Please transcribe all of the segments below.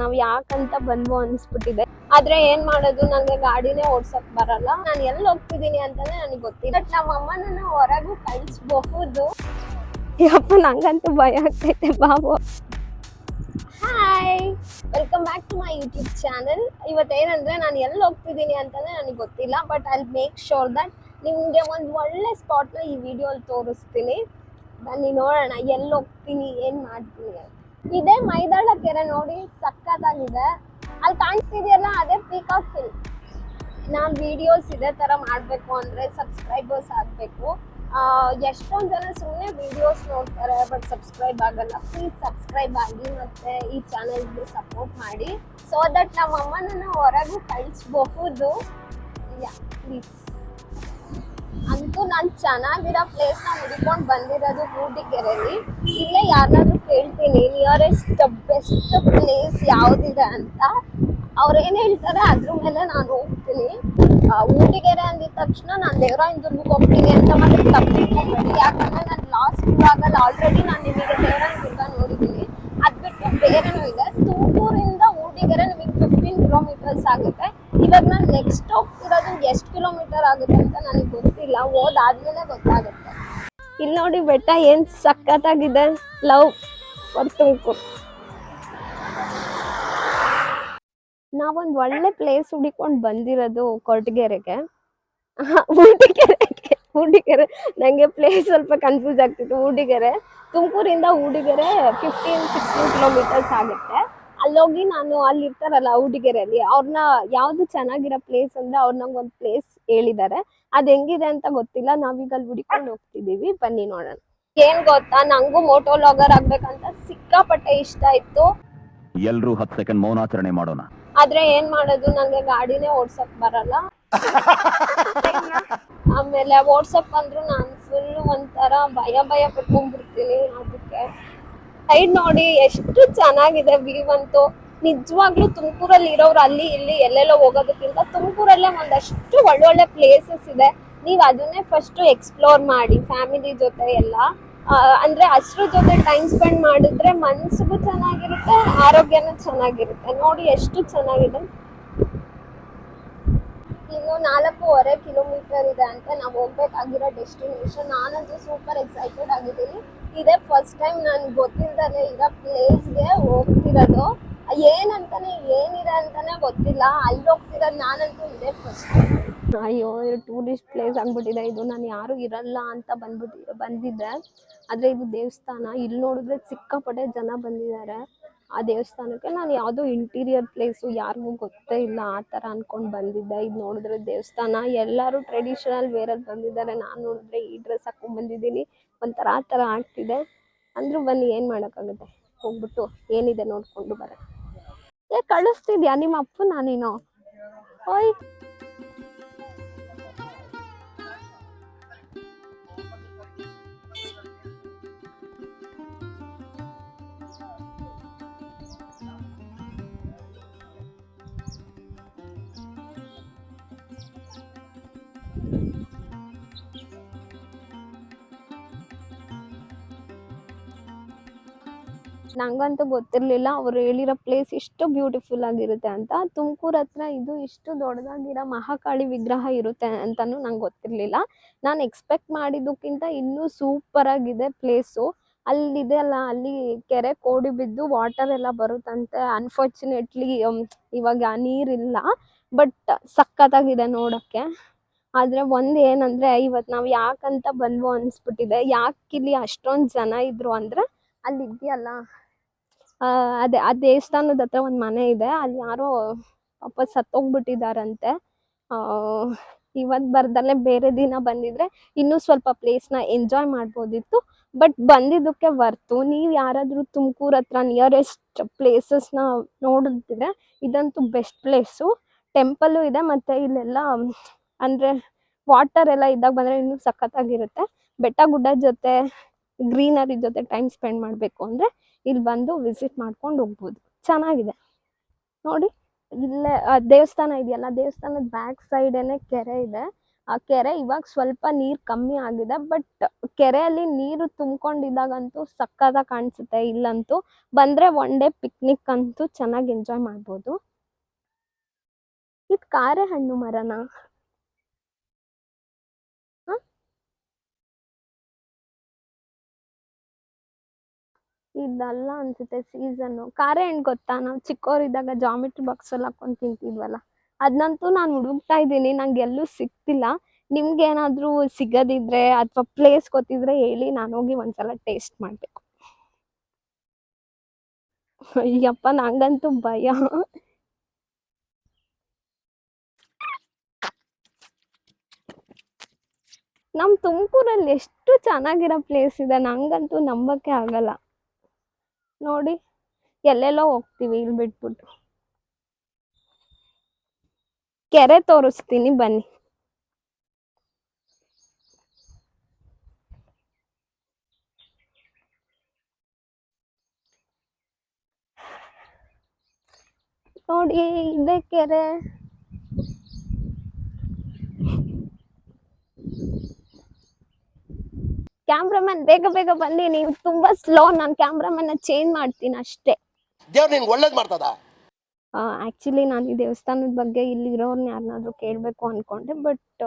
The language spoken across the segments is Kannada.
ನಾವ್ ಯಾಕಂತ ಬಂದ್ವು ಅನ್ಸ್ಬಿಟ್ಟಿದೆ. ಆದ್ರೆ ಏನ್ ಮಾಡೋದು, ನಂಗೆ ಗಾಡಿನೇ ಓಡ್ಸಕ್ ಬರಲ್ಲ. ನಾನು ಎಲ್ಲಿ ಹೋಗ್ತಿದೀನಿ ಅಂತಾನೆ ನನಗೆ ಗೊತ್ತಿಲ್ಲ. ಬಟ್ ನಮ್ಮ ಅಮ್ಮನನ್ನ ಹೊರಗೂ ಕಳಿಸಬಹುದು. ಯಪ್ಪ, ನಂಗಂತೂ ಭಯ ಆಗ್ತೈತೆ ಬಾಬು. Hi, welcome back to my YouTube channel. ಇವತ್ತೇನಂದ್ರೆ ನಾನು ಎಲ್ಲಿ ಹೋಗ್ತಿದ್ದೀನಿ ಅಂತಾನೆ ನನಗೆ ಗೊತ್ತಿಲ್ಲ. But I make sure that ನಿಮ್ಗೆ ಒಂದು ಒಳ್ಳೆ ಸ್ಪಾಟ್ನ ಈ ವಿಡಿಯೋಲಿ ತೋರಿಸ್ತೀನಿ. ಬನ್ನಿ ನೋಡೋಣ ಎಲ್ಲಿ ಹೋಗ್ತೀನಿ, ಏನ್ ಮಾಡ್ತೀನಿ ಅಂತ. ಇದೇ ಮೈದಾಳ ಕೆರೆ ನೋಡಿ, ಸಕ್ಕತ್ತಾಗಿದೆ. ಅಲ್ಲಿ ಕಾಣಿಸ್ತಿದೆಯಲ್ಲ, ಅದೇ ಪೀಕಾಕ್ ಹಿಲ್. ನಾನು ವಿಡಿಯೋಸ್ ಇದೇ ತರ ಮಾಡಬೇಕು ಅಂದ್ರೆ ಸಬ್ಸ್ಕ್ರೈಬರ್ಸ್ ಆಗಬೇಕು. ಎಷ್ಟೊಂದು ಜನ ಸುಮ್ಮನೆ ವಿಡಿಯೋಸ್ ನೋಡ್ತಾರೆ ಬಟ್ ಸಬ್ಸ್ಕ್ರೈಬ್ ಆಗಲ್ಲ. ಪ್ಲೀಸ್ ಸಬ್ಸ್ಕ್ರೈಬ್ ಆಗಿ ಮತ್ತೆ ಈ ಚಾನಲ್ಗೆ ಸಪೋರ್ಟ್ ಮಾಡಿ, ಸೊ ದಟ್ ನಮ್ಮ ಅಮ್ಮನನ್ನ ಹೊರಗೂ ಕಳಿಸಬಹುದು. ಪ್ಲೀಸ್. ಅಂತೂ ನಾನು ಚೆನ್ನಾಗಿರೋ ಪ್ಲೇಸ್ನ ಹುಡ್ಕೊಂಡು ಬಂದಿರೋದು ಮೂಡಿಗೆರೆಯಲ್ಲಿ. ಇಲ್ಲೇ ಯಾರನ್ನಾದ್ರೂ ಕೇಳ್ತೀನಿ ನಿಯರೆಸ್ಟ್ ಬೆಸ್ಟ್ ಪ್ಲೇಸ್ ಯಾವುದಿದೆ ಅಂತ. ಅವ್ರು ಏನು ಹೇಳ್ತಾರೆ ಅದ್ರ ಮೇಲೆ ನಾನು ಹೋಗ್ತೀನಿ. ಮೂಡಿಗೆರೆ ಅಂದಿದ ತಕ್ಷಣ ನಾನು ದೇವರಾಯನದುರ್ಗಕ್ಕೆ ಹೋಗ್ತೀನಿ ಅಂತ ಮತ್ತೆ ತಪ್ಪಿಟ್ಕೊಂಡ್ಬೇಡಿ. ಯಾಕಂದರೆ ನಾನು ಲಾಸ್ಟ್ ಇವಾಗಲ್ಲಿ ಆಲ್ರೆಡಿ ನಾನು ನಿಮಗೆ ದೇವರಾಯನದುರ್ಗ ನೋಡಿದ್ದೀನಿ. ಅದು ಬಿಟ್ಟು ಬೇರೆನೂ ಇದೆ. ತುಮಕೂರಿಂದ ಮೂಡಿಗೆರೆ ನಿಮಗೆ 15 ಕಿಲೋಮೀಟರ್ಸ್ ಆಗುತ್ತೆ. ಇವಾಗ ನಾನು ನೆಕ್ಸ್ಟ್ ಹೋಗ್ತಿರೋದು ಎಷ್ಟು ಕಿಲೋಮೀಟರ್ ಆಗುತ್ತೆ ಅಂತ ನನಗೆ ಗೊತ್ತಿಲ್ಲ, ಓದಾದ್ಮೇಲೆ ಗೊತ್ತಾಗುತ್ತೆ. ಇಲ್ಲಿ ನೋಡಿ ಬೆಟ್ಟ ಏನ್ ಸಖತ್ತಾಗಿದೆ. Love for Tumakuru. ನಾವೊಂದು ಒಳ್ಳೆ ಪ್ಲೇಸ್ ಹುಡಿಕೊಂಡು ಬಂದಿರೋದು ಕೊರಟಗೆರೆಗೆ. ಮೂಡಿಗೆರೆ ನಂಗೆ ಪ್ಲೇಸ್ ಸ್ವಲ್ಪ ಕನ್ಫ್ಯೂಸ್ ಆಗ್ತಿತ್ತು. ಮೂಡಿಗೆರೆ, ತುಮಕೂರಿಂದ ಮೂಡಿಗೆರೆ 15-16 ಕಿಲೋಮೀಟರ್ಸ್ ಆಗುತ್ತೆ. ಅಲ್ಲೋಗಿ ನಾನು ಅಲ್ಲಿ ಇರ್ತಾರಲ್ಲ ಮೂಡಿಗೆರೆಯಲ್ಲಿ, ಅವ್ರನ್ನ ಯಾವ್ದು ಚೆನ್ನಾಗಿರೋ ಪ್ಲೇಸ್ ಅಂದ್ರೆ ಅವ್ರು ನಂಗೆ ಒಂದು ಪ್ಲೇಸ್ ಹೇಳಿದ್ದಾರೆ. ಅದು ಹೆಂಗಿದೆ ಅಂತ ಗೊತ್ತಿಲ್ಲ. ನಾವೀಗ ಅಲ್ಲಿ ಹುಡಿಕೊಂಡು ಹೋಗ್ತಿದೀವಿ, ಬನ್ನಿ ನೋಡೋಣ. ಏನ್ ಗೊತ್ತಾ, ನಂಗೂ ಮೋಟೋ ವ್ಲಾಗರ್ ಆಗ್ಬೇಕಂತ ಸಿಕ್ಕಾಪಟ್ಟೆ ಇಷ್ಟ ಇತ್ತು. ಎಲ್ರೂ 10 ಸೆಕೆಂಡ್ ಮೌನಾಚರಣೆ ಮಾಡೋಣ. ಆದ್ರೆ ಏನ್ ಮಾಡೋದು, ನಂಗೆ ಗಾಡಿನೇ ಓಡ್ಸಕ್ ಬರಲ್ಲ. ಆಮೇಲೆ ಓಡ್ಸಕ್ ಬಂದ್ರು ನಾನು ಫುಲ್ ಒಂಥರ ಭಯ ಪಟ್ಕೊಂಡ್ಬಿಡ್ತೀನಿ. ಅದಕ್ಕೆ ಸೈಡ್ ನೋಡಿ ಎಷ್ಟು ಚೆನ್ನಾಗಿದೆ ವ್ಯೂ ಅಂತೂ. ನಿಜವಾಗ್ಲೂ ತುಮಕೂರಲ್ಲಿ ಇರೋರು ಅಲ್ಲಿ ಇಲ್ಲಿ ಎಲ್ಲೆಲ್ಲೋ ಹೋಗೋದಕ್ಕಿಂತ ತುಮಕೂರಲ್ಲೇ ಒಂದಷ್ಟು ಒಳ್ಳೊಳ್ಳೆ ಪ್ಲೇಸಸ್ ಇದೆ. ನೀವು ಅದನ್ನೇ ಫಸ್ಟ್ ಎಕ್ಸ್ಪ್ಲೋರ್ ಮಾಡಿ ಫ್ಯಾಮಿಲಿ ಜೊತೆ ಎಲ್ಲ. ಅಂದ್ರೆ ಅಷ್ಟ್ರ ಜೊತೆ ಟೈಮ್ ಸ್ಪೆಂಡ್ ಮಾಡಿದ್ರೆ ಮನ್ಸಿಗೂ ಚೆನ್ನಾಗಿರುತ್ತೆ, ಆರೋಗ್ಯನೂ ಚೆನ್ನಾಗಿರುತ್ತೆ. ನೋಡಿ ಎಷ್ಟು ಚೆನ್ನಾಗಿದೆ. ಇನ್ನು 4.5 ಕಿಲೋಮೀಟರ್ ಇದೆ ಅಂತ ನಾವು ಹೋಗ್ಬೇಕಾಗಿರೋ ಡೆಸ್ಟಿನೇಷನ್. ನಾನಂತೂ ಸೂಪರ್ ಎಕ್ಸೈಟೆಡ್ ಆಗಿದ್ದೀನಿ. ಇದೇ ಫಸ್ಟ್ ಟೈಮ್ ನಾನು ಗೊತ್ತಿಲ್ಲದೆ ಇರೋ ಪ್ಲೇಸ್ಗೆ ಹೋಗ್ತಿರೋದು. ಏನಿದೆ ಅಂತಾನೆ ಗೊತ್ತಿಲ್ಲ. ಅಲ್ಲಿ ಹೋಗ್ತಿರೋದು ನಾನಂತೂ ಇದೇ ಫಸ್ಟ್ ಟೈಮ್. ಅಯ್ಯೋ, ಟೂರಿಸ್ಟ್ ಪ್ಲೇಸ್ ಆಗ್ಬಿಟ್ಟಿದೆ ಇದು. ನಾನು ಯಾರು ಇರಲ್ಲ ಅಂತ ಬಂದಿದ್ದೆ. ಆದರೆ ಇದು ದೇವಸ್ಥಾನ. ಇಲ್ಲಿ ನೋಡಿದ್ರೆ ಸಿಕ್ಕಾಪಟ್ಟೆ ಜನ ಬಂದಿದ್ದಾರೆ ಆ ದೇವಸ್ಥಾನಕ್ಕೆ. ನಾನು ಯಾವುದೋ ಇಂಟೀರಿಯರ್ ಪ್ಲೇಸು, ಯಾರಿಗೂ ಗೊತ್ತೇ ಇಲ್ಲ ಆ ಥರ ಅಂದ್ಕೊಂಡು ಬಂದಿದ್ದೆ. ಇದು ನೋಡಿದ್ರೆ ದೇವಸ್ಥಾನ. ಎಲ್ಲರೂ ಟ್ರೆಡಿಷನಲ್ ವೇರಲ್ಲಿ ಬಂದಿದ್ದಾರೆ. ನಾನು ನೋಡಿದ್ರೆ ಈ ಡ್ರೆಸ್ ಹಾಕ್ಕೊಂಡು ಬಂದಿದ್ದೀನಿ. ಒಂಥರ ಆ ಥರ ಆಗ್ತಿದೆ. ಅಂದರೂ ಬನ್ನಿ, ಏನು ಮಾಡೋಕ್ಕಾಗುತ್ತೆ, ಹೋಗ್ಬಿಟ್ಟು ಏನಿದೆ ನೋಡಿಕೊಂಡು ಬರೋಣ. ಕಳಿಸ್ತಿದ್ಯಾ ನಿಮ್ಮ ಅಪ್ಪನ ನೀನು? ಓಯ್, ನಂಗಂತೂ ಗೊತ್ತಿರಲಿಲ್ಲ ಅವ್ರು ಹೇಳಿರೋ ಪ್ಲೇಸ್ ಇಷ್ಟು ಬ್ಯೂಟಿಫುಲ್ ಆಗಿರುತ್ತೆ ಅಂತ. ತುಮಕೂರು ಹತ್ರ ಇದು ಇಷ್ಟು ದೊಡ್ಡದಾಗಿರೋ ಮಹಾಕಾಳಿ ವಿಗ್ರಹ ಇರುತ್ತೆ ಅಂತಲೂ ನಂಗೆ ಗೊತ್ತಿರಲಿಲ್ಲ. ನಾನು ಎಕ್ಸ್ಪೆಕ್ಟ್ ಮಾಡಿದ್ದಕ್ಕಿಂತ ಇನ್ನೂ ಸೂಪರ್ ಆಗಿದೆ ಪ್ಲೇಸು. ಅಲ್ಲಿದೆ ಅಲ್ಲ, ಅಲ್ಲಿ ಕೆರೆ ಕೋಡಿ ಬಿದ್ದು ವಾಟರ್ ಎಲ್ಲ ಬರುತ್ತಂತೆ. ಅನ್ಫಾರ್ಚುನೇಟ್ಲಿ ಇವಾಗ ನೀರಿಲ್ಲ, ಬಟ್ ಸಖತ್ತಾಗಿದೆ ನೋಡೋಕ್ಕೆ. ಆದರೆ ಒಂದು ಏನಂದರೆ, ಇವತ್ತು ನಾವು ಯಾಕಂತ ಬಂದ್ವು ಅನಿಸ್ಬಿಟ್ಟಿದೆ. ಯಾಕಿಲ್ಲಿ ಅಷ್ಟೊಂದು ಜನ ಇದ್ರು ಅಂದರೆ, ಅಲ್ಲಿ ಇದೆಯಲ್ಲ, ಅದೇ ಆ ದೇವಸ್ಥಾನದ ಹತ್ರ ಒಂದು ಮನೆ ಇದೆ. ಅಲ್ಲಿ ಯಾರೋ ಪಾಪ ಸತ್ತೋಗ್ಬಿಟ್ಟಿದ್ದಾರಂತೆ. ಇವತ್ತು ಬರ್ದಲ್ಲೇ ಬೇರೆ ದಿನ ಬಂದಿದ್ರೆ ಇನ್ನೂ ಸ್ವಲ್ಪ ಪ್ಲೇಸ್ನ ಎಂಜಾಯ್ ಮಾಡ್ಬೋದಿತ್ತು. ಬಟ್ ಬಂದಿದ್ದಕ್ಕೆ ವರ್ತು. ನೀವು ಯಾರಾದರೂ ತುಮಕೂರು ಹತ್ರ ನಿಯರೆಸ್ಟ್ ಪ್ಲೇಸಸ್ನ ನೋಡಿದ್ರೆ ಇದಂತೂ ಬೆಸ್ಟ್ ಪ್ಲೇಸು. ಟೆಂಪಲ್ಲು ಇದೆ, ಮತ್ತು ಇಲ್ಲೆಲ್ಲ ಅಂದರೆ ವಾಟರ್ ಎಲ್ಲ ಇದ್ದಾಗ ಬಂದರೆ ಇನ್ನೂ ಸಖತ್ತಾಗಿರುತ್ತೆ. ಬೆಟ್ಟ ಗುಡ್ಡ ಜೊತೆ ಗ್ರೀನರಿ ಜೊತೆ ಟೈಮ್ ಸ್ಪೆಂಡ್ ಮಾಡಬೇಕು ಅಂದರೆ ಇಲ್ಲಿ ಬಂದು ವಿಸಿಟ್ ಮಾಡ್ಕೊಂಡು ಹೋಗ್ಬೋದು. ಚೆನ್ನಾಗಿದೆ ನೋಡಿ. ಇಲ್ಲೇ ದೇವಸ್ಥಾನ ಇದೆಯಲ್ಲ, ದೇವಸ್ಥಾನದ ಬ್ಯಾಕ್ ಸೈಡೇನೆ ಕೆರೆ ಇದೆ. ಆ ಕೆರೆ ಇವಾಗ ಸ್ವಲ್ಪ ನೀರು ಕಮ್ಮಿ ಆಗಿದೆ, ಬಟ್ ಕೆರೆಯಲ್ಲಿ ನೀರು ತುಂಬಿಕೊಂಡಿದ್ದಾಗಂತೂ ಸಕ್ಕತ್ತಾಗಿ ಕಾಣಿಸುತ್ತೆ. ಇಲ್ಲಂತೂ ಬಂದರೆ ಒನ್ ಡೇ ಪಿಕ್ನಿಕ್ ಅಂತೂ ಚೆನ್ನಾಗಿ ಎಂಜಾಯ್ ಮಾಡ್ಬೋದು. ಇದು ಕಾರೆ ಹಣ್ಣು ಮರನಾ? ಇದಲ್ಲ ಅನ್ಸುತ್ತೆ ಸೀಸನ್ನು. ಕಾರೆ ಹಣ್ಣು ಗೊತ್ತಾ, ನಾವು ಚಿಕ್ಕವರಿದ್ದಾಗ ಜಾಮಿಟ್ರಿ ಬಾಕ್ಸ್ ಅಲ್ಲಿ ಹಾಕೊಂಡು ತಿಂತಿದ್ವಲ್ಲ, ಅದನ್ನಂತೂ ನಾನು ಹುಡುಕ್ತಾ ಇದ್ದೀನಿ, ನಂಗೆ ಎಲ್ಲೂ ಸಿಗ್ತಿಲ್ಲ. ನಿಮ್ಗೆ ಏನಾದರೂ ಸಿಗದಿದ್ರೆ ಅಥವಾ ಪ್ಲೇಸ್ ಗೊತ್ತಿದ್ರೆ ಹೇಳಿ, ನಾನು ಹೋಗಿ ಒಂದ್ಸಲ ಟೇಸ್ಟ್ ಮಾಡಬೇಕು. ಅಯ್ಯಪ್ಪ, ನಂಗಂತೂ ಭಯ. ನಮ್ಮ ತುಮಕೂರಲ್ಲಿ ಎಷ್ಟು ಚೆನ್ನಾಗಿರೋ ಪ್ಲೇಸ್ ಇದೆ, ನಂಗಂತೂ ನಂಬಕ್ಕೆ ಆಗಲ್ಲ. ನೋಡಿ, ಎಲ್ಲೆಲ್ಲೋ ಹೋಗ್ತೀವಿ ಇಲ್ಲಿ ಬಿಟ್ಬಿಟ್ಟು. ಕೆರೆ ತೋರಿಸ್ತೀನಿ ಬನ್ನಿ. ನೋಡಿ, ಇದೇ ಕೆರೆ. ಕ್ಯಾಮ್ರಾಮನ್ ಬೇಗ ಬೇಗ ಬನ್ನಿ, ನೀವು ತುಂಬಾ ಸ್ಲೋ. ನಾನು ಕ್ಯಾಮ್ರಾಮನ್ ಚೇಂಜ್ ಮಾಡ್ತೀನಿ ಅಷ್ಟೇ. ದೇವ್ರು ನಿನ್ಗೆ ಒಳ್ಳೇದ್ ಮಾಡ್ತದ. ಆಕ್ಚುಲಿ ನಾನು ಈ ದೇವಸ್ಥಾನದ ಬಗ್ಗೆ ಇಲ್ಲಿರೋರ್ನ ಯಾರನ್ನಾದ್ರೂ ಕೇಳಬೇಕು ಅನ್ಕೊಂಡೆ, ಬಟ್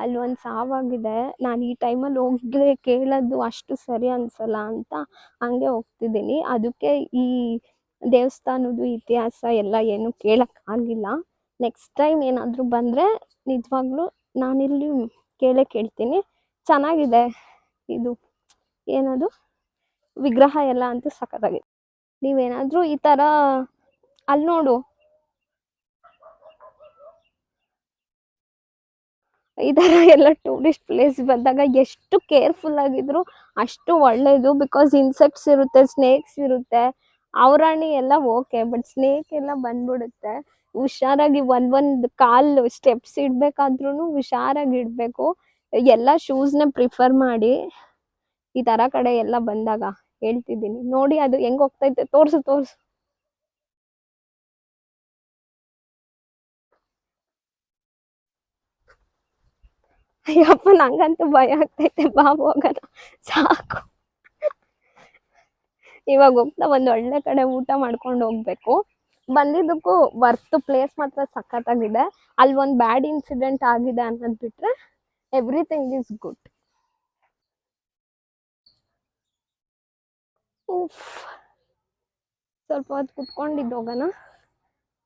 ಅಲ್ಲಿ ಒಂದು ಸಾವಾಗಿದೆ. ನಾನು ಈ ಟೈಮಲ್ಲಿ ಹೋಗಿ ಕೇಳೋದು ಅಷ್ಟು ಸರಿ ಅನ್ಸಲ್ಲ ಅಂತ ಹಂಗೆ ಹೋಗ್ತಿದ್ದೀನಿ. ಅದಕ್ಕೆ ಈ ದೇವಸ್ಥಾನದ ಇತಿಹಾಸ ಎಲ್ಲ ಏನು ಕೇಳೋಕ್ಕಾಗಿಲ್ಲ. ನೆಕ್ಸ್ಟ್ ಟೈಮ್ ಏನಾದರೂ ಬಂದರೆ ನಿಜವಾಗ್ಲೂ ನಾನಿಲ್ಲಿ ಕೇಳ್ತೀನಿ. ಚೆನ್ನಾಗಿದೆ ಇದು, ಏನದು ವಿಗ್ರಹ ಎಲ್ಲ ಅಂತೂ ಸಖತ್ತಾಗಿದೆ. ನೀವೇನಾದರೂ ಈ ಥರ ಅಲ್ಲಿ ನೋಡು, ಈ ಥರ ಎಲ್ಲ ಟೂರಿಸ್ಟ್ ಪ್ಲೇಸ್ ಬಂದಾಗ ಎಷ್ಟು ಕೇರ್ಫುಲ್ ಆಗಿದ್ರು ಅಷ್ಟು ಒಳ್ಳೇದು. ಬಿಕಾಸ್ ಇನ್ಸೆಕ್ಟ್ಸ್ ಇರುತ್ತೆ, ಸ್ನೇಕ್ಸ್ ಇರುತ್ತೆ. ಅವರಾಣಿ ಎಲ್ಲ ಓಕೆ, ಬಟ್ ಸ್ನೇಕ್ ಎಲ್ಲ ಬಂದ್ಬಿಡುತ್ತೆ. ಹುಷಾರಾಗಿ ಒಂದೊಂದು ಕಾಲು ಸ್ಟೆಪ್ಸ್ ಇಡಬೇಕಾದ್ರೂ ಹುಷಾರಾಗಿ ಇಡಬೇಕು. ಎಲ್ಲ ಶೂಸ್ನ ಪ್ರಿಫರ್ ಮಾಡಿ ಈ ಥರ ಕಡೆ ಎಲ್ಲ ಬಂದಾಗ ಹೇಳ್ತಿದ್ದೀನಿ. ನೋಡಿ ಅದು ಹೆಂಗೆ ಹೋಗ್ತೈತೆ, ತೋರಿಸು. ಅಯ್ಯಪ್ಪ, ನಂಗಂತೂ ಭಯ ಆಗ್ತೈತೆ. ಬಾಬು ಹೋಗೋಣ, ಸಾಕು. ಇವಾಗ ಹೋಗ್ತಾ ಒಂದು ಒಳ್ಳೆ ಕಡೆ ಊಟ ಮಾಡ್ಕೊಂಡು ಹೋಗ್ಬೇಕು. ಬಂದಿದ್ದಕ್ಕೂ ವರ್ತ್, ಪ್ಲೇಸ್ ಮಾತ್ರ ಸಖತ್ತಾಗಿದೆ. ಅಲ್ಲಿ ಒಂದು ಬ್ಯಾಡ್ ಇನ್ಸಿಡೆಂಟ್ ಆಗಿದೆ ಅನ್ನೋದು ಬಿಟ್ರೆ ಎವ್ರಿಥಿಂಗ್ ಈಸ್ ಗುಡ್. ಸ್ವಲ್ಪ ಹೊತ್ತು ಕುತ್ಕೊಂಡಿದ್ದು ಹೋಗೋಣ,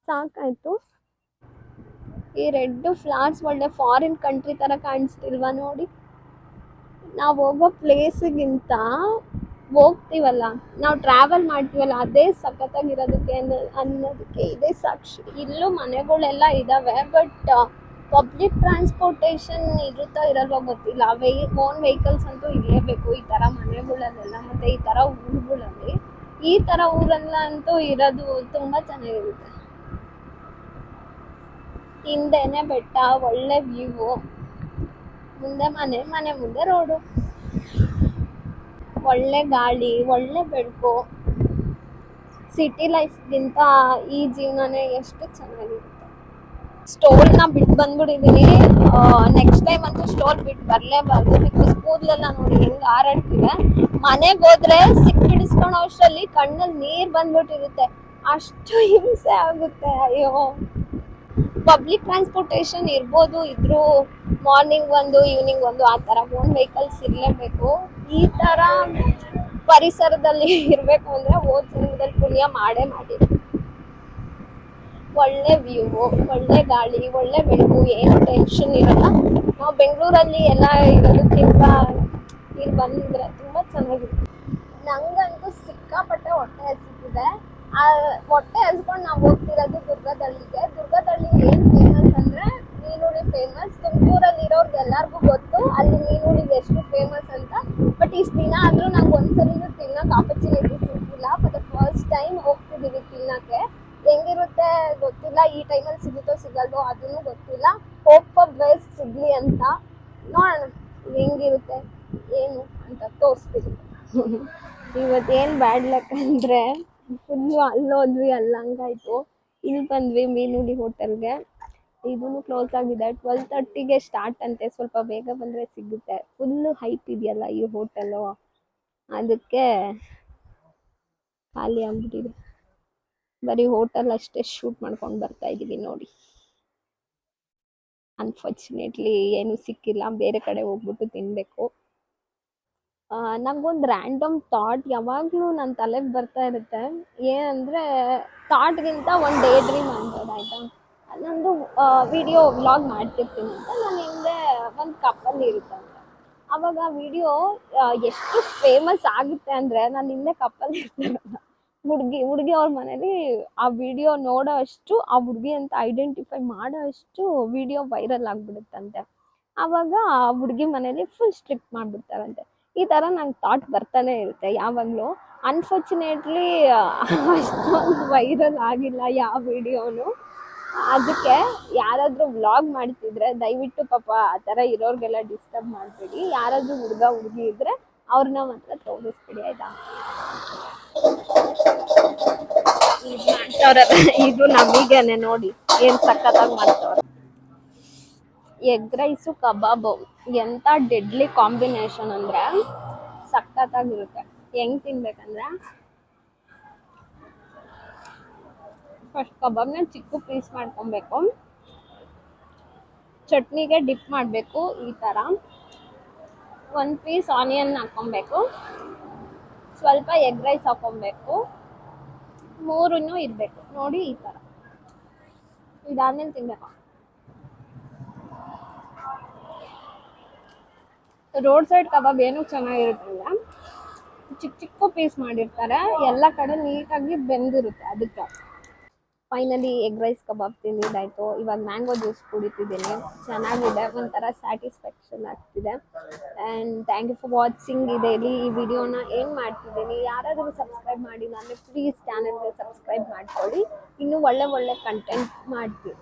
ಸಾಕಾಯ್ತು. ಈ ರೆಡ್ ಫ್ಲವರ್ಸ್ ಒಳ್ಳೆ ಫಾರಿನ್ ಕಂಟ್ರಿ ಥರ ಕಾಣಿಸ್ತಿಲ್ವಾ ನೋಡಿ. ನಾವು ಹೋಗೋ ಪ್ಲೇಸಿಗಿಂತ ಹೋಗ್ತೀವಲ್ಲ, ನಾವು ಟ್ರಾವೆಲ್ ಮಾಡ್ತೀವಲ್ಲ, ಅದೇ ಸಖತ್ತಾಗಿರೋದಕ್ಕೆ ಅನ್ನೋದಕ್ಕೆ ಇದೇ ಸಾಕ್ಷಿ. ಇಲ್ಲೂ ಮನೆಗಳೆಲ್ಲ ಇದ್ದಾವೆ, ಬಟ್ ಪಬ್ಲಿಕ್ ಟ್ರಾನ್ಸ್ಪೋರ್ಟೇಷನ್ ಇರುತ್ತೋ ಇರಲ್ವೋ ಗೊತ್ತಿಲ್ಲ. ಓನ್ ವೆಹಿಕಲ್ಸ್ ಅಂತೂ ಇರಲೇಬೇಕು ಈ ಥರ ಮನೆಗಳಲ್ಲೆಲ್ಲ. ಮತ್ತು ಈ ಥರ ಊರುಗಳಲ್ಲಿ, ಈ ಥರ ಊರೆಲ್ಲ ಅಂತೂ ಇರೋದು ತುಂಬ ಚೆನ್ನಾಗಿರುತ್ತೆ. ಹಿಂದೆನೆ ಬೆಟ್ಟ, ಒಳ್ಳೆ ವ್ಯೂ, ಮುಂದೆ ಮನೆ ಮುಂದೆ ರೋಡು, ಒಳ್ಳೆ ಗಾಳಿ, ಒಳ್ಳೆ ಬೆಳಕು. ಸಿಟಿ ಲೈಫ್ಗಿಂತ ಈ ಜೀವನನೇ ಎಷ್ಟು ಚೆನ್ನಾಗಿರುತ್ತೆ. ಸ್ಟೋಲ್ನ ಬಿಟ್ಟು ಬಂದ್ಬಿಟ್ಟಿದ್ದೀನಿ. ನೆಕ್ಸ್ಟ್ ಟೈಮ್ ಅಂತೂ ಸ್ಟೋಲ್ ಬಿಟ್ಟು ಬರಲೇಬಾರ್ದು. ಬಿಕಾಸ್ ಕೂದಲೆಲ್ಲ ನೋಡಿ ಹೆಂಗೆ ಹಾರಾಡ್ತಿದೆ. ಮನೆಗೆ ಹೋದ್ರೆ ಸಿಕ್ಕಿಡಿಸ್ಕೊಳೋ ಅಷ್ಟರಲ್ಲಿ ಕಣ್ಣಲ್ಲಿ ನೀರು ಬಂದ್ಬಿಟ್ಟಿರುತ್ತೆ, ಅಷ್ಟು ಹಿಂಸೆ ಆಗುತ್ತೆ. ಅಯ್ಯೋ, ಪಬ್ಲಿಕ್ ಟ್ರಾನ್ಸ್ಪೋರ್ಟೇಷನ್ ಇರ್ಬೋದು, ಇದ್ರೂ ಮಾರ್ನಿಂಗ್ ಒಂದು ಈವ್ನಿಂಗ್ ಒಂದು ಆ ಥರ ಓನ್ ವೆಹಿಕಲ್ಸ್ ಇರಲೇಬೇಕು. ಈ ಥರ ಪರಿಸರದಲ್ಲಿ ಇರಬೇಕು ಅಂದರೆ ಹೋದ ಜನ್ಮದಲ್ಲಿ ಪುಣ್ಯ ಮಾಡೇ ಮಾಡಿ. ಒಳ್ಳೆ ವ್ಯೂ, ಒಳ್ಳೆ ಗಾಳಿ, ಒಳ್ಳೆ ಬೆಳಕು, ಏನು ಟೆನ್ಷನ್ ಇರಲ್ಲ. ನಾವು ಬೆಂಗಳೂರಲ್ಲಿ ಎಲ್ಲ ಇರೋದಕ್ಕಿಂತ ಇಲ್ಲಿ ಬಂದರೆ ತುಂಬ ಚೆನ್ನಾಗಿರುತ್ತೆ. ನಂಗಂತೂ ಸಿಕ್ಕಾಪಟ್ಟೆ ಹೊಟ್ಟೆ ಹಸಿತಿದೆ. ಆ ಹೊಟ್ಟೆ ಹಸ್ಕೊಂಡು ನಾವು ಹೋಗ್ತಿರೋದು ದುರ್ಗದಳ್ಳಿಗೆ. ದುರ್ಗದಳ್ಳಿ ಏನು ಫೇಮಸ್ ಅಂದರೆ ಮೀನುಳಿ ಫೇಮಸ್. ತುಮಕೂರಲ್ಲಿ ಇರೋರ್ಗೆ ಎಲ್ಲರಿಗೂ ಗೊತ್ತು ಅಲ್ಲಿ ಮೀನುಳಿಗೆ ಎಷ್ಟು ಫೇಮಸ್ ಅಂತ. ಬಟ್ ಇಷ್ಟು ದಿನ ಆದರೂ ನಂಗೆ ಒಂದ್ಸಲಿನೂ ತಿನ್ನೋಕೆ ಆಪರ್ಚುನಿಟಿ ಸಿಕ್ಕಿಲ್ಲ. ಫಾರ್ ದ ಫಸ್ಟ್ ಟೈಮ್ ಹೋಗ್ತಿದ್ದೀವಿ ತಿನ್ನೋಕ್ಕೆ. ಹೆಂಗಿರುತ್ತೆ ಗೊತ್ತಿಲ್ಲ, ಈ ಟೈಮಲ್ಲಿ ಸಿಗುತ್ತೋ ಸಿಗಲ್ವೋ ಅದನ್ನು ಗೊತ್ತಿಲ್ಲ. ಹೋಪ್ ಫಾರ್ ಬೆಸ್ಟ್ ಸಿಗಲಿ ಅಂತ. ನೋಡೋಣ ಹೆಂಗಿರುತ್ತೆ ಏನು ಅಂತ ತೋರಿಸ್ತೀವಿ. ಇವತ್ತೇನು ಬ್ಯಾಡ್ ಲಕ್ ಅಂದರೆ ಫುಲ್ಲು ಅಲ್ಲೋದ್ವಿ, ಅಲ್ಲಂಗಾಯ್ತು. ಇಲ್ಲಿ ಬಂದ್ವಿ ಮೀನುಳಿ ಹೋಟೆಲ್ಗೆ. ಇದೂ ಕ್ಲೋಸ್ ಆಗಿದೆ. 12:30ಗೆ ಸ್ಟಾರ್ಟ್ ಅಂತೆ, ಸ್ವಲ್ಪ ಬೇಗ ಬಂದರೆ ಸಿಗುತ್ತೆ. ಫುಲ್ಲು ಹೈಪ್ ಇದೆಯಲ್ಲ ಈ ಹೋಟೆಲು, ಅದಕ್ಕೆ ಖಾಲಿ ಆಗ್ಬಿಟ್ಟಿದೆ. ಬರೀ ಹೋಟೆಲ್ ಅಷ್ಟೇ ಶೂಟ್ ಮಾಡ್ಕೊಂಡು ಬರ್ತಾ ಇದ್ದೀವಿ ನೋಡಿ. ಅನ್ಫಾರ್ಚುನೇಟ್ಲಿ ಏನೂ ಸಿಕ್ಕಿಲ್ಲ, ಬೇರೆ ಕಡೆ ಹೋಗ್ಬಿಟ್ಟು ತಿನ್ನಬೇಕು. ನಂಗೊಂದು ರ್ಯಾಂಡಮ್ ಥಾಟ್ ಯಾವಾಗಲೂ ನನ್ನ ತಲೆಗೆ ಬರ್ತಾ ಇರುತ್ತೆ. ಏನಂದರೆ ಥಾಟ್ಗಿಂತ ಒಂದು ಡೇ ಡ್ರೀಮ್ ಅನ್ಬೋದು ಆಯಿತಾ. ನಂದು ವಿಡಿಯೋ ವ್ಲಾಗ್ ಮಾಡ್ತಿರ್ತೀನಿ ಅಂತ, ನಾನು ಹಿಂದೆ ಒಂದು ಕಪಲ್ ಇರುತ್ತೆ ಅಂತ. ಆವಾಗ ವಿಡಿಯೋ ಎಷ್ಟು ಫೇಮಸ್ ಆಗುತ್ತೆ ಅಂದರೆ, ನಾನು ಹಿಂದೆ ಕಪಲ್ ಇರ್ತಾರಲ್ಲ, ಹುಡುಗಿ ಅವ್ರ ಮನೇಲಿ ಆ ವಿಡಿಯೋ ನೋಡೋ ಅಷ್ಟು, ಆ ಹುಡುಗಿ ಅಂತ ಐಡೆಂಟಿಫೈ ಮಾಡೋ ಅಷ್ಟು ವಿಡಿಯೋ ವೈರಲ್ ಆಗಿಬಿಡುತ್ತಂತೆ. ಆವಾಗ ಆ ಹುಡುಗಿ ಮನೇಲಿ ಫುಲ್ ಸ್ಟ್ರಿಕ್ಟ್ ಮಾಡಿಬಿಡ್ತಾರಂತೆ. ಈ ಥರ ನಂಗೆ ಥಾಟ್ ಬರ್ತಾನೆ ಇರುತ್ತೆ ಯಾವಾಗಲೂ. ಅನ್ಫಾರ್ಚುನೇಟ್ಲಿ ಅಷ್ಟೊಂದು ವೈರಲ್ ಆಗಿಲ್ಲ ಯಾವ ವಿಡಿಯೋನು. ಅದಕ್ಕೆ ಯಾರಾದರೂ ವ್ಲಾಗ್ ಮಾಡ್ತಿದ್ರೆ ದಯವಿಟ್ಟು ಪಾಪ ಆ ಥರ ಇರೋರಿಗೆಲ್ಲ ಡಿಸ್ಟರ್ಬ್ ಮಾಡಬೇಡಿ. ಯಾರಾದರೂ ಹುಡುಗಿ ಇದ್ದರೆ ಅವ್ರನ್ನ ಮಾತ್ರ ತೋರಿಸ್ಬಿಡಿ ಆಯಿತಾ. ಇದು ನಮಗೇನೆ ನೋಡಿ ಏನು ಸಖತ್ತಾಗಿ ಮಾಡ್ತವ್ರೆ. ಎಗ್ ರೈಸು ಕಬಾಬು ಎಂಥ ಡೆಡ್ಲಿ ಕಾಂಬಿನೇಷನ್ ಅಂದರೆ ಸಖತ್ತಾಗಿರುತ್ತೆ. ಹೆಂಗೆ ತಿನ್ಬೇಕಂದ್ರೆ, ಫಸ್ಟ್ ಕಬಾಬ್ನ ಚಿಕ್ಕ ಪೀಸ್ ಮಾಡ್ಕೊಬೇಕು, ಚಟ್ನಿಗೆ ಡಿಪ್ ಮಾಡಬೇಕು ಈ ಥರ. ಒಂದು ಪೀಸ್ ಆನಿಯನ್ ಹಾಕ್ಕೊಬೇಕು, ಸ್ವಲ್ಪ ಎಗ್ ರೈಸ್ ಹಾಕ್ಕೊಬೇಕು, ಮೂರೂ ಇರಬೇಕು ನೋಡಿ ಈ ಥರ. ಇದಾದ್ಮೇಲೆ ತಿನ್ಬೇಕು. ರೋಡ್ ಸೈಡ್ ಕಬಾಬ್ ಏನೂ ಚೆನ್ನಾಗಿರುತ್ತೆ ಅಂದರೆ ಚಿಕ್ಕ ಚಿಕ್ಕ ಪೀಸ್ ಮಾಡಿರ್ತಾರೆ, ಎಲ್ಲ ಕಡೆ ನೀಟಾಗಿ ಬೆಂದಿರುತ್ತೆ. ಅದಕ್ಕೆ ಫೈನಲಿ ಎಗ್ ರೈಸ್ ಕಬಾಬ್ ತಿಂದಿದ್ದಾಯಿತು. ಇವಾಗ ಮ್ಯಾಂಗೋ ಜ್ಯೂಸ್ ಕುಡಿತಿದ್ದೀನಿ, ಚೆನ್ನಾಗಿದೆ, ಒಂಥರ ಸ್ಯಾಟಿಸ್ಫ್ಯಾಕ್ಷನ್ ಆಗ್ತಿದೆ. And thank you for watching. Daily ಈ ವಿಡಿಯೋನ ಏನು ಮಾಡ್ತಿದ್ದೀನಿ, ಯಾರಾದರೂ ಸಬ್ಸ್ಕ್ರೈಬ್ ಮಾಡಿಲ್ಲ ಅಂದರೆ ಪ್ಲೀಸ್ ಚಾನಲ್ಗೆ ಸಬ್ಸ್ಕ್ರೈಬ್ ಮಾಡ್ಕೊಳ್ಳಿ. ಇನ್ನೂ ಒಳ್ಳೆ ಕಂಟೆಂಟ್ ಮಾಡ್ತೀನಿ.